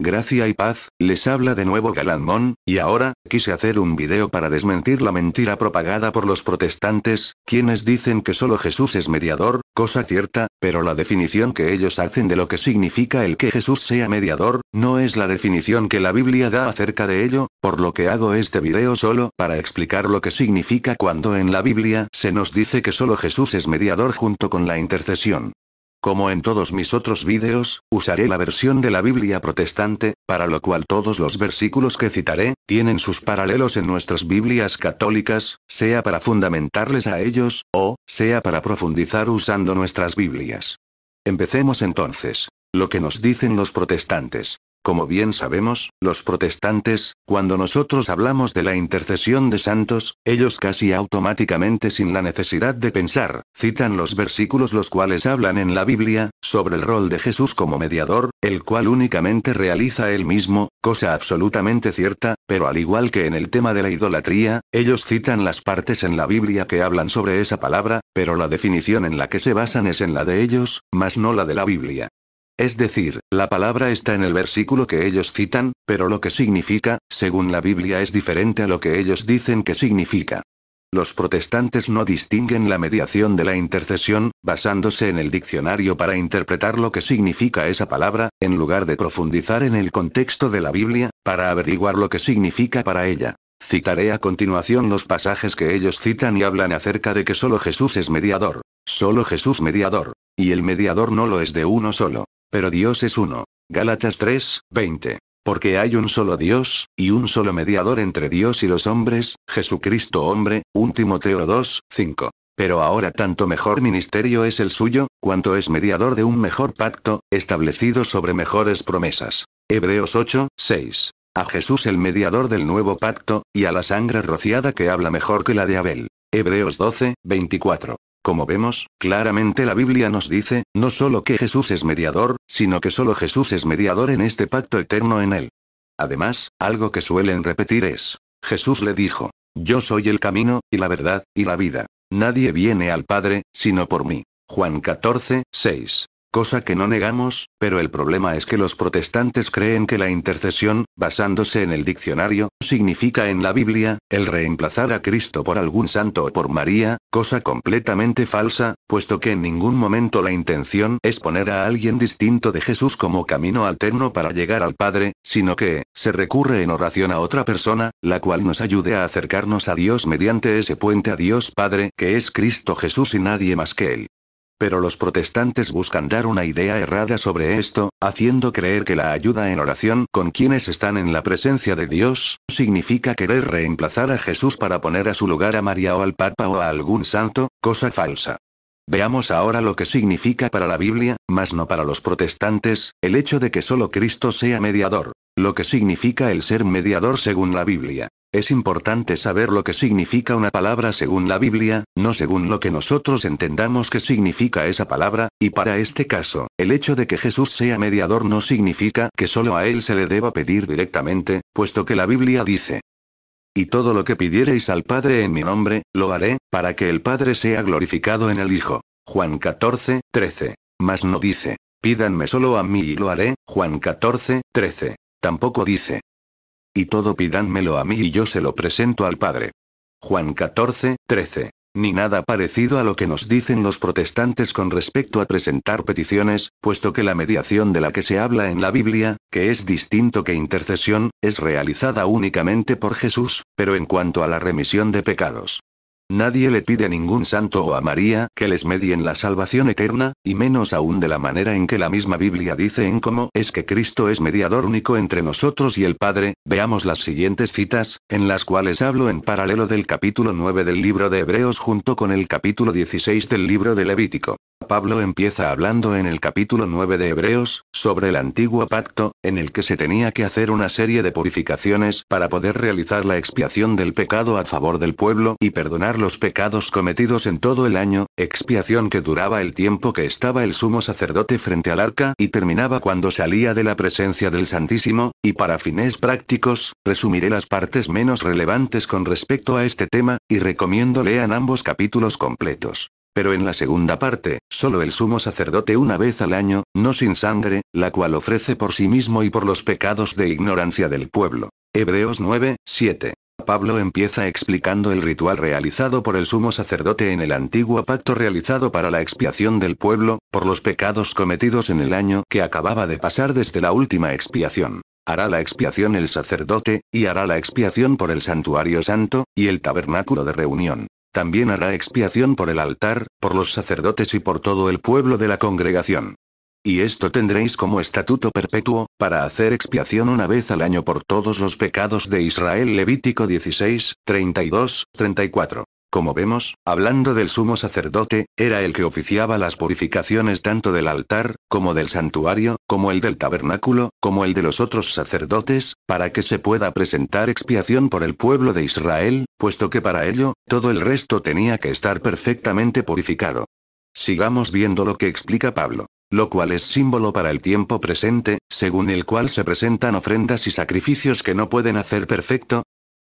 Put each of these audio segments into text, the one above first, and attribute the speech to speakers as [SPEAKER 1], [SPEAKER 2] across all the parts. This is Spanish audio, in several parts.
[SPEAKER 1] Gracia y paz, les habla de nuevo Galanmón, y ahora, quise hacer un video para desmentir la mentira propagada por los protestantes, quienes dicen que solo Jesús es mediador, cosa cierta, pero la definición que ellos hacen de lo que significa el que Jesús sea mediador, no es la definición que la Biblia da acerca de ello, por lo que hago este video solo para explicar lo que significa cuando en la Biblia se nos dice que solo Jesús es mediador junto con la intercesión. Como en todos mis otros videos, usaré la versión de la Biblia protestante, para lo cual todos los versículos que citaré, tienen sus paralelos en nuestras Biblias católicas, sea para fundamentarles a ellos, o, sea para profundizar usando nuestras Biblias. Empecemos entonces. Lo que nos dicen los protestantes. Como bien sabemos, los protestantes, cuando nosotros hablamos de la intercesión de santos, ellos casi automáticamente sin la necesidad de pensar, citan los versículos los cuales hablan en la Biblia, sobre el rol de Jesús como mediador, el cual únicamente realiza él mismo, cosa absolutamente cierta, pero al igual que en el tema de la idolatría, ellos citan las partes en la Biblia que hablan sobre esa palabra, pero la definición en la que se basan es en la de ellos, mas no la de la Biblia. Es decir, la palabra está en el versículo que ellos citan, pero lo que significa, según la Biblia es diferente a lo que ellos dicen que significa. Los protestantes no distinguen la mediación de la intercesión, basándose en el diccionario para interpretar lo que significa esa palabra, en lugar de profundizar en el contexto de la Biblia, para averiguar lo que significa para ella. Citaré a continuación los pasajes que ellos citan y hablan acerca de que solo Jesús es mediador. Solo Jesús mediador. Y el mediador no lo es de uno solo. Pero Dios es uno. Gálatas 3, 20. Porque hay un solo Dios, y un solo mediador entre Dios y los hombres, Jesucristo hombre, 1 Timoteo 2, 5. Pero ahora tanto mejor ministerio es el suyo, cuanto es mediador de un mejor pacto, establecido sobre mejores promesas. Hebreos 8, 6. A Jesús el mediador del nuevo pacto, y a la sangre rociada que habla mejor que la de Abel. Hebreos 12, 24. Como vemos, claramente la Biblia nos dice, no solo que Jesús es mediador, sino que solo Jesús es mediador en este pacto eterno en él. Además, algo que suelen repetir es, Jesús le dijo, yo soy el camino, y la verdad, y la vida. Nadie viene al Padre, sino por mí. Juan 14, 6. Cosa que no negamos, pero el problema es que los protestantes creen que la intercesión, basándose en el diccionario, significa en la Biblia, el reemplazar a Cristo por algún santo o por María, cosa completamente falsa, puesto que en ningún momento la intención es poner a alguien distinto de Jesús como camino alterno para llegar al Padre, sino que, se recurre en oración a otra persona, la cual nos ayude a acercarnos a Dios mediante ese puente a Dios Padre, que es Cristo Jesús y nadie más que Él. Pero los protestantes buscan dar una idea errada sobre esto, haciendo creer que la ayuda en oración con quienes están en la presencia de Dios, significa querer reemplazar a Jesús para poner a su lugar a María o al Papa o a algún santo, cosa falsa. Veamos ahora lo que significa para la Biblia, mas no para los protestantes, el hecho de que solo Cristo sea mediador. Lo que significa el ser mediador según la Biblia. Es importante saber lo que significa una palabra según la Biblia, no según lo que nosotros entendamos que significa esa palabra, y para este caso, el hecho de que Jesús sea mediador no significa que solo a Él se le deba pedir directamente, puesto que la Biblia dice, y todo lo que pidiereis al Padre en mi nombre, lo haré, para que el Padre sea glorificado en el Hijo. Juan 14, 13. Mas no dice, pídanme solo a mí y lo haré, Juan 14, 13. Tampoco dice, y todo pídanmelo a mí y yo se lo presento al Padre. Juan 14, 13. Ni nada parecido a lo que nos dicen los protestantes con respecto a presentar peticiones, puesto que la mediación de la que se habla en la Biblia, que es distinto que intercesión, es realizada únicamente por Jesús, pero en cuanto a la remisión de pecados. Nadie le pide a ningún santo o a María que les medien la salvación eterna, y menos aún de la manera en que la misma Biblia dice en cómo es que Cristo es mediador único entre nosotros y el Padre. Veamos las siguientes citas, en las cuales hablo en paralelo del capítulo 9 del libro de Hebreos junto con el capítulo 16 del libro de Levítico. Pablo empieza hablando en el capítulo 9 de Hebreos, sobre el antiguo pacto, en el que se tenía que hacer una serie de purificaciones para poder realizar la expiación del pecado a favor del pueblo y perdonar los pecados cometidos en todo el año, expiación que duraba el tiempo que estaba el sumo sacerdote frente al arca y terminaba cuando salía de la presencia del Santísimo, y para fines prácticos, resumiré las partes menos relevantes con respecto a este tema, y recomiendo lean ambos capítulos completos. Pero en la segunda parte, solo el sumo sacerdote una vez al año, no sin sangre, la cual ofrece por sí mismo y por los pecados de ignorancia del pueblo. Hebreos 9, 7. Pablo empieza explicando el ritual realizado por el sumo sacerdote en el antiguo pacto realizado para la expiación del pueblo, por los pecados cometidos en el año que acababa de pasar desde la última expiación. Hará la expiación el sacerdote, y hará la expiación por el santuario santo, y el tabernáculo de reunión. También hará expiación por el altar, por los sacerdotes y por todo el pueblo de la congregación. Y esto tendréis como estatuto perpetuo, para hacer expiación una vez al año por todos los pecados de Israel. Levítico 16, 32, 34. Como vemos, hablando del sumo sacerdote, era el que oficiaba las purificaciones tanto del altar, como del santuario, como el del tabernáculo, como el de los otros sacerdotes, para que se pueda presentar expiación por el pueblo de Israel, puesto que para ello, todo el resto tenía que estar perfectamente purificado. Sigamos viendo lo que explica Pablo. Lo cual es símbolo para el tiempo presente, según el cual se presentan ofrendas y sacrificios que no pueden hacer perfecto.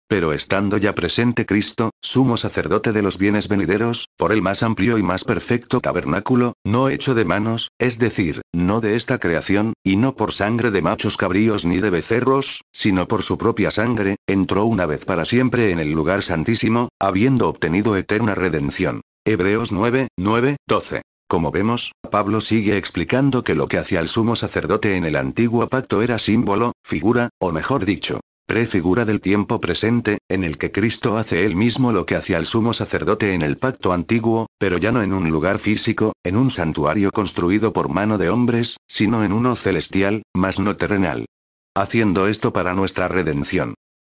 [SPEAKER 1] Pero estando ya presente Cristo, sumo sacerdote de los bienes venideros, por el más amplio y más perfecto tabernáculo, no hecho de manos, es decir, no de esta creación, y no por sangre de machos cabríos ni de becerros, sino por su propia sangre, entró una vez para siempre en el lugar santísimo, habiendo obtenido eterna redención. Hebreos 9, 9, 12. Como vemos, Pablo sigue explicando que lo que hacía el sumo sacerdote en el antiguo pacto era símbolo, figura, o mejor dicho, prefigura del tiempo presente, en el que Cristo hace él mismo lo que hacía el sumo sacerdote en el pacto antiguo, pero ya no en un lugar físico, en un santuario construido por mano de hombres, sino en uno celestial, mas no terrenal. Haciendo esto para nuestra redención.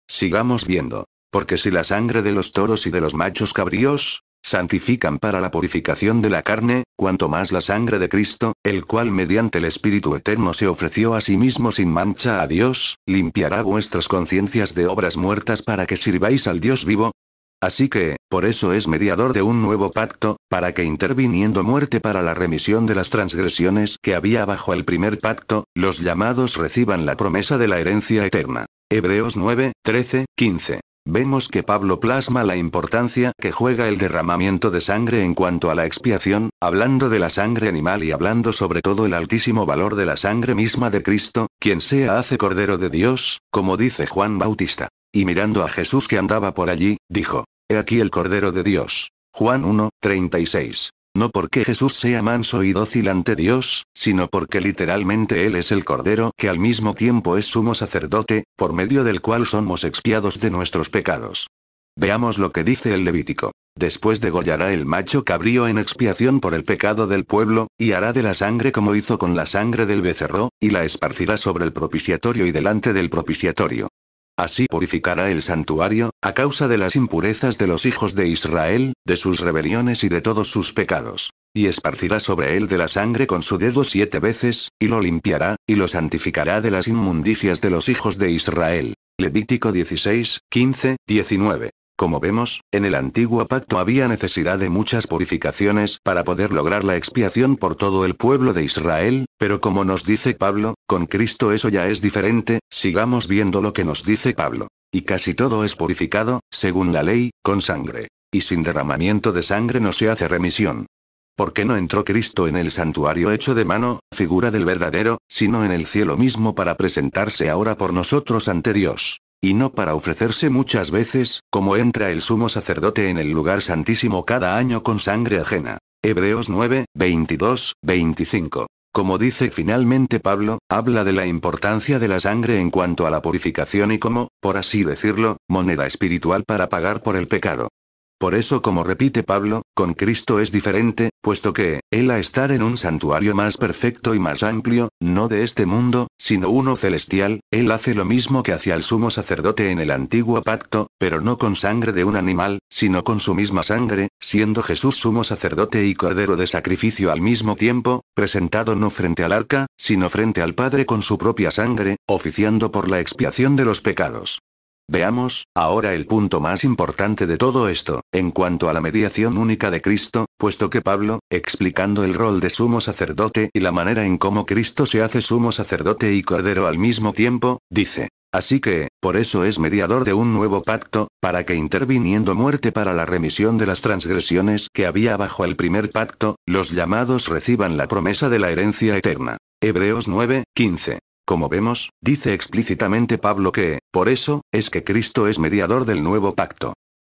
[SPEAKER 1] Sigamos viendo. Porque si la sangre de los toros y de los machos cabríos santifican para la purificación de la carne, cuanto más la sangre de Cristo, el cual mediante el Espíritu Eterno se ofreció a sí mismo sin mancha a Dios, limpiará vuestras conciencias de obras muertas para que sirváis al Dios vivo. Así que, por eso es mediador de un nuevo pacto, para que interviniendo muerte para la remisión de las transgresiones que había bajo el primer pacto, los llamados reciban la promesa de la herencia eterna. Hebreos 9, 13, 15. Vemos que Pablo plasma la importancia que juega el derramamiento de sangre en cuanto a la expiación, hablando de la sangre animal y hablando sobre todo el altísimo valor de la sangre misma de Cristo, quien sea hace Cordero de Dios, como dice Juan Bautista. Y mirando a Jesús que andaba por allí, dijo: He aquí el Cordero de Dios. Juan 1, 36. No porque Jesús sea manso y dócil ante Dios, sino porque literalmente Él es el Cordero que al mismo tiempo es sumo sacerdote, por medio del cual somos expiados de nuestros pecados. Veamos lo que dice el Levítico. Después degollará el macho cabrío en expiación por el pecado del pueblo, y hará de la sangre como hizo con la sangre del becerro, y la esparcirá sobre el propiciatorio y delante del propiciatorio. Así purificará el santuario, a causa de las impurezas de los hijos de Israel, de sus rebeliones y de todos sus pecados. Y esparcirá sobre él de la sangre con su dedo 7 veces, y lo limpiará, y lo santificará de las inmundicias de los hijos de Israel. Levítico 16, 15, 19. Como vemos, en el antiguo pacto había necesidad de muchas purificaciones para poder lograr la expiación por todo el pueblo de Israel, pero como nos dice Pablo, con Cristo eso ya es diferente. Sigamos viendo lo que nos dice Pablo. Y casi todo es purificado, según la ley, con sangre. Y sin derramamiento de sangre no se hace remisión. ¿Por qué no entró Cristo en el santuario hecho de mano, figura del verdadero, sino en el cielo mismo para presentarse ahora por nosotros ante Dios? Y no para ofrecerse muchas veces, como entra el sumo sacerdote en el lugar santísimo cada año con sangre ajena. Hebreos 9, 22, 25. Como dice finalmente Pablo, habla de la importancia de la sangre en cuanto a la purificación y como, por así decirlo, moneda espiritual para pagar por el pecado. Por eso, como repite Pablo, con Cristo es diferente, puesto que, Él a estar en un santuario más perfecto y más amplio, no de este mundo, sino uno celestial, Él hace lo mismo que hacía el sumo sacerdote en el antiguo pacto, pero no con sangre de un animal, sino con su misma sangre, siendo Jesús sumo sacerdote y cordero de sacrificio al mismo tiempo, presentado no frente al arca, sino frente al Padre con su propia sangre, oficiando por la expiación de los pecados. Veamos, ahora el punto más importante de todo esto, en cuanto a la mediación única de Cristo, puesto que Pablo, explicando el rol de sumo sacerdote y la manera en cómo Cristo se hace sumo sacerdote y cordero al mismo tiempo, dice: Así que, por eso es mediador de un nuevo pacto, para que interviniendo muerte para la remisión de las transgresiones que había bajo el primer pacto, los llamados reciban la promesa de la herencia eterna. Hebreos 9:15. Como vemos, dice explícitamente Pablo que, por eso, es que Cristo es mediador del nuevo pacto.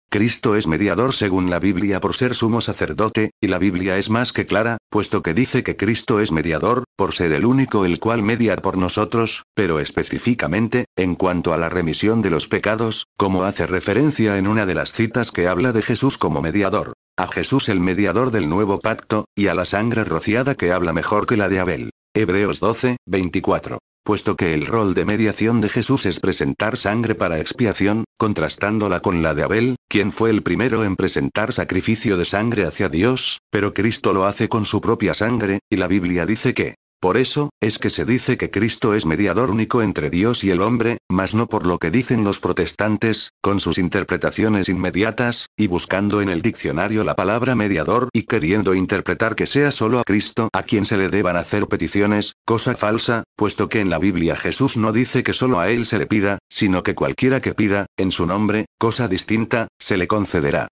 [SPEAKER 1] Cristo es mediador según la Biblia por ser sumo sacerdote, y la Biblia es más que clara, puesto que dice que Cristo es mediador, por ser el único el cual media por nosotros, pero específicamente, en cuanto a la remisión de los pecados, como hace referencia en una de las citas que habla de Jesús como mediador. A Jesús el mediador del nuevo pacto, y a la sangre rociada que habla mejor que la de Abel. Hebreos 12:24. Puesto que el rol de mediación de Jesús es presentar sangre para expiación, contrastándola con la de Abel, quien fue el primero en presentar sacrificio de sangre hacia Dios, pero Cristo lo hace con su propia sangre, y la Biblia dice que, por eso, es que se dice que Cristo es mediador único entre Dios y el hombre, mas no por lo que dicen los protestantes, con sus interpretaciones inmediatas, y buscando en el diccionario la palabra mediador y queriendo interpretar que sea solo a Cristo a quien se le deban hacer peticiones, cosa falsa, puesto que en la Biblia Jesús no dice que solo a Él se le pida, sino que cualquiera que pida, en su nombre, cosa distinta, se le concederá.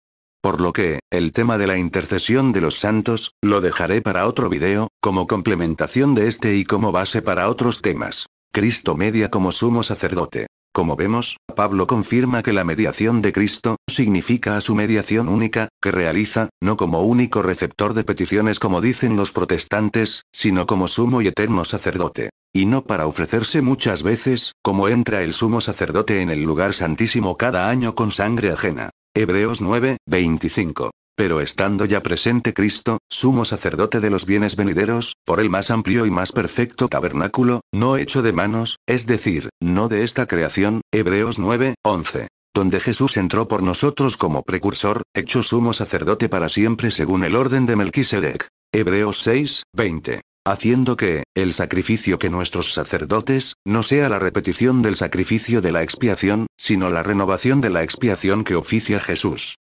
[SPEAKER 1] Por lo que, el tema de la intercesión de los santos, lo dejaré para otro video, como complementación de este y como base para otros temas. Cristo media como sumo sacerdote. Como vemos, Pablo confirma que la mediación de Cristo significa a su mediación única, que realiza, no como único receptor de peticiones como dicen los protestantes, sino como sumo y eterno sacerdote. Y no para ofrecerse muchas veces, como entra el sumo sacerdote en el lugar santísimo cada año con sangre ajena. Hebreos 9:25. Pero estando ya presente Cristo, sumo sacerdote de los bienes venideros, por el más amplio y más perfecto tabernáculo, no hecho de manos, es decir, no de esta creación, Hebreos 9:11. Donde Jesús entró por nosotros como precursor, hecho sumo sacerdote para siempre según el orden de Melquisedec. Hebreos 6:20. Haciendo que, el sacrificio que nuestros sacerdotes, no sea la repetición del sacrificio de la expiación, sino la renovación de la expiación que oficia Jesús.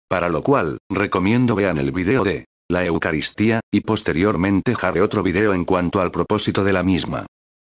[SPEAKER 1] Para lo cual, recomiendo vean el video de la Eucaristía, y posteriormente haré otro video en cuanto al propósito de la misma.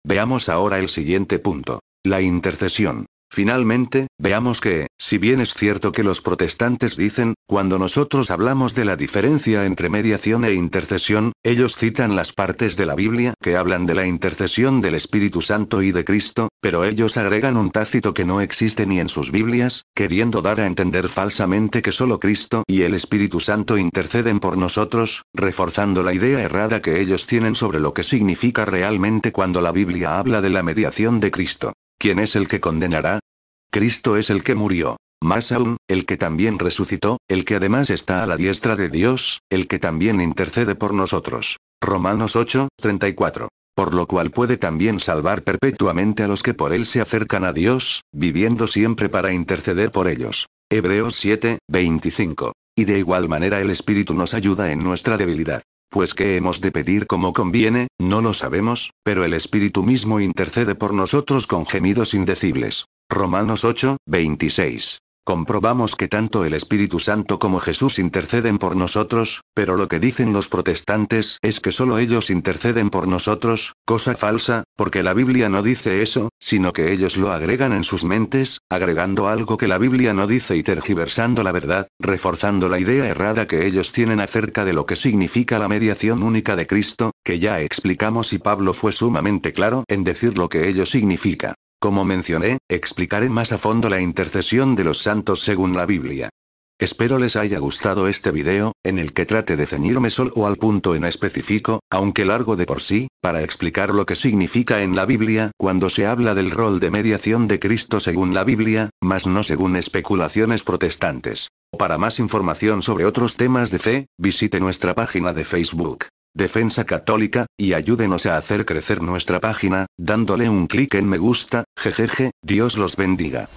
[SPEAKER 1] Veamos ahora el siguiente punto. La intercesión. Finalmente, veamos que, si bien es cierto que los protestantes dicen, cuando nosotros hablamos de la diferencia entre mediación e intercesión, ellos citan las partes de la Biblia que hablan de la intercesión del Espíritu Santo y de Cristo, pero ellos agregan un tácito que no existe ni en sus Biblias, queriendo dar a entender falsamente que solo Cristo y el Espíritu Santo interceden por nosotros, reforzando la idea errada que ellos tienen sobre lo que significa realmente cuando la Biblia habla de la mediación de Cristo. ¿Quién es el que condenará? Cristo es el que murió. Más aún, el que también resucitó, el que además está a la diestra de Dios, el que también intercede por nosotros. Romanos 8:34. Por lo cual puede también salvar perpetuamente a los que por él se acercan a Dios, viviendo siempre para interceder por ellos. Hebreos 7:25. Y de igual manera el Espíritu nos ayuda en nuestra debilidad. Pues qué hemos de pedir como conviene, no lo sabemos, pero el Espíritu mismo intercede por nosotros con gemidos indecibles. Romanos 8:26. Comprobamos que tanto el Espíritu Santo como Jesús interceden por nosotros, pero lo que dicen los protestantes es que solo ellos interceden por nosotros, cosa falsa, porque la Biblia no dice eso, sino que ellos lo agregan en sus mentes, agregando algo que la Biblia no dice y tergiversando la verdad, reforzando la idea errada que ellos tienen acerca de lo que significa la mediación única de Cristo, que ya explicamos y Pablo fue sumamente claro en decir lo que ello significa. Como mencioné, explicaré más a fondo la intercesión de los santos según la Biblia. Espero les haya gustado este video, en el que trate de ceñirme solo al punto en específico, aunque largo de por sí, para explicar lo que significa en la Biblia cuando se habla del rol de mediación de Cristo según la Biblia, mas no según especulaciones protestantes. Para más información sobre otros temas de fe, visite nuestra página de Facebook, Defensa Católica, y ayúdenos a hacer crecer nuestra página, dándole un clic en me gusta, jejeje, Dios los bendiga.